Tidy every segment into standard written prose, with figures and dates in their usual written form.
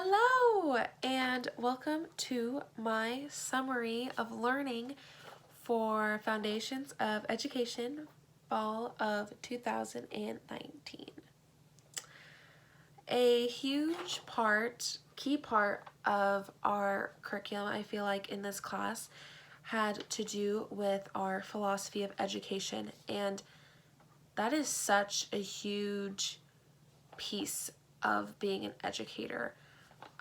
Hello and welcome to my summary of learning for Foundations of Education fall of 2019. A huge part, key part of our curriculum, I feel like, in this class had to do with our philosophy of education, and that is such a huge piece of being an educator.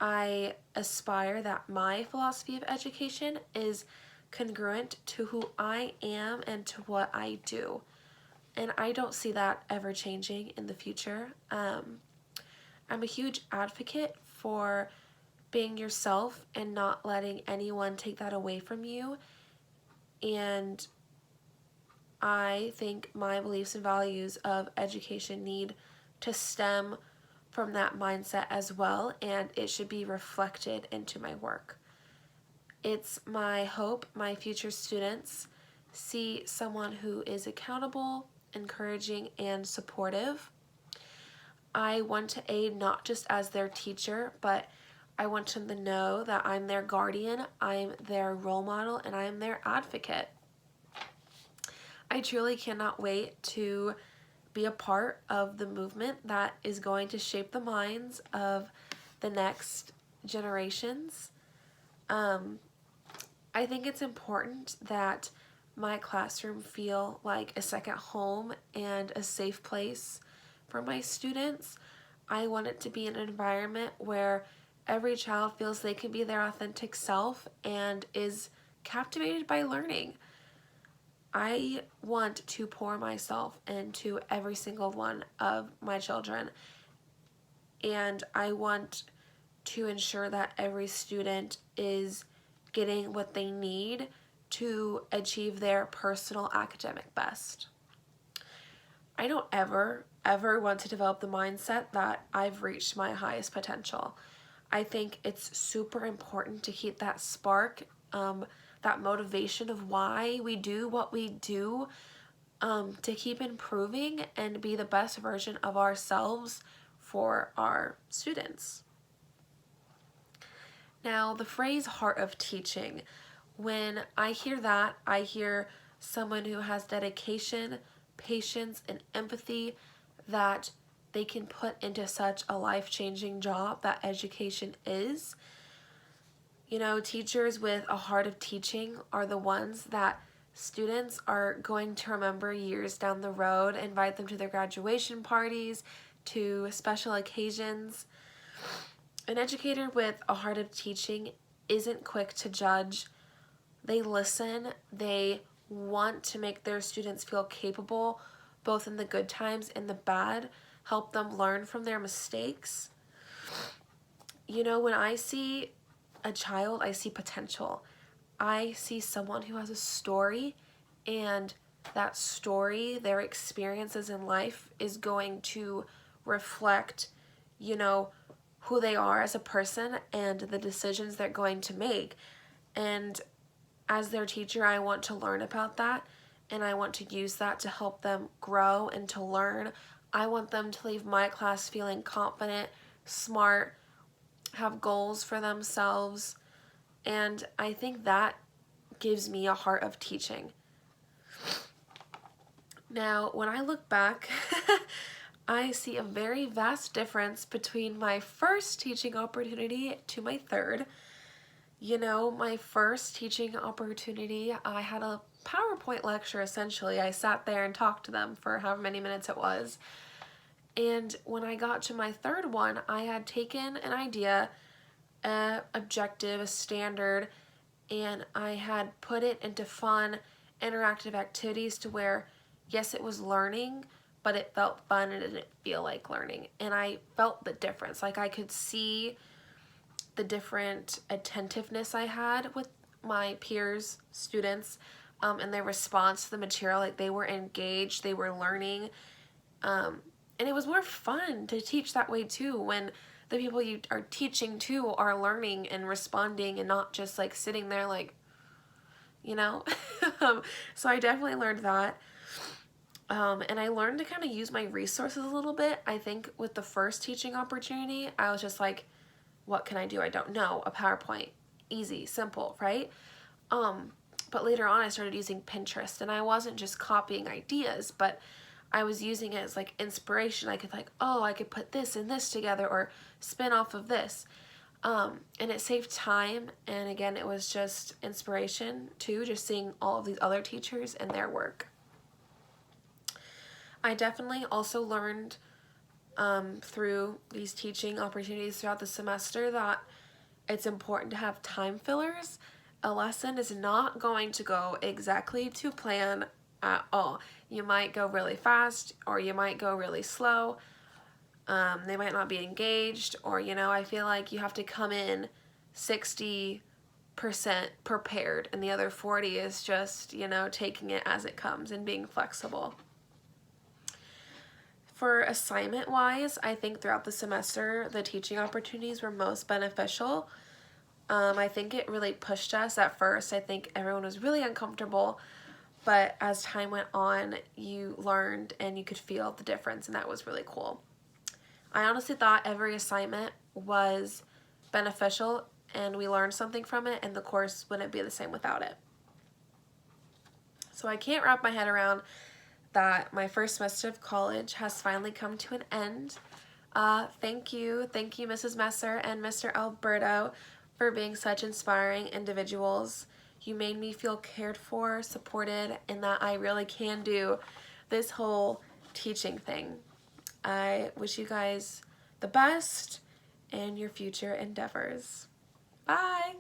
I aspire that my philosophy of education is congruent to who I am and to what I do. And I don't see that ever changing in the future. I'm a huge advocate for being yourself and not letting anyone take that away from you. And I think my beliefs and values of education need to stem from that mindset as well, and it should be reflected into my work. It's my hope my future students see someone who is accountable, encouraging, and supportive. I want to aid not just as their teacher, but I want them to know that I'm their guardian, I'm their role model, and I'm their advocate. I truly cannot wait to be a part of the movement that is going to shape the minds of the next generations. I think it's important that my classroom feel like a second home and a safe place for my students. I want it to be an environment where every child feels they can be their authentic self and is captivated by learning. I want to pour myself into every single one of my children, and I want to ensure that every student is getting what they need to achieve their personal academic best. I don't ever want to develop the mindset that I've reached my highest potential. I think it's super important to keep that spark, that motivation of why we do what we do, to keep improving and be the best version of ourselves for our students. Now, the phrase heart of teaching, when I hear that, I hear someone who has dedication, patience, and empathy that they can put into such a life-changing job that education is. You know, teachers with a heart of teaching are the ones that students are going to remember years down the road, invite them to their graduation parties, to special occasions. An educator with a heart of teaching isn't quick to judge. They listen, they want to make their students feel capable, both in the good times and the bad, help them learn from their mistakes. You know, when I see a child, I see potential. I see someone who has a story, and that story, their experiences in life, is going to reflect, you know, who they are as a person and the decisions they're going to make. And as their teacher, I want to learn about that, and I want to use that to help them grow and to learn. I want them to leave my class feeling confident, smart, have goals for themselves, and I think that gives me a heart of teaching. Now, when I look back, I see a very vast difference between my first teaching opportunity to my third. You know, my first teaching opportunity, I had a PowerPoint lecture essentially. I sat there and talked to them for however many minutes it was. And when I got to my third one, I had taken an idea, an objective, a standard, and I had put it into fun, interactive activities to where, yes, it was learning, but it felt fun and it didn't feel like learning. And I felt the difference. Like I could see the different attentiveness I had with my peers, students, and their response to the material. Like they were engaged, they were learning, and it was more fun to teach that way too, when the people you are teaching to are learning and responding and not just like sitting there like, you know. So I definitely learned that. And I learned to kind of use my resources a little bit. I think with the first teaching opportunity, I was just like, what can I do? I don't know. A PowerPoint. Easy, simple, right? But later on I started using Pinterest, and I wasn't just copying ideas, but I was using it as like inspiration. I could I could put this and this together or spin off of this. And it saved time, and again, it was just inspiration too, just seeing all of these other teachers and their work. I definitely also learned through these teaching opportunities throughout the semester that it's important to have time fillers. A lesson is not going to go exactly to plan at all. You might go really fast, or you might go really slow. They might not be engaged, or, I feel like you have to come in 60% prepared, and the other 40 is just, taking it as it comes and being flexible. For assignment wise, I think throughout the semester, the teaching opportunities were most beneficial. I think it really pushed us at first. I think everyone was really uncomfortable, but as time went on, you learned and you could feel the difference, and that was really cool. I honestly thought every assignment was beneficial and we learned something from it, and the course wouldn't be the same without it. So I can't wrap my head around that my first semester of college has finally come to an end. Thank you, Mrs. Messer and Mr. Alberto, for being such inspiring individuals. You made me feel cared for, supported, and that I really can do this whole teaching thing. I wish you guys the best in your future endeavors. Bye!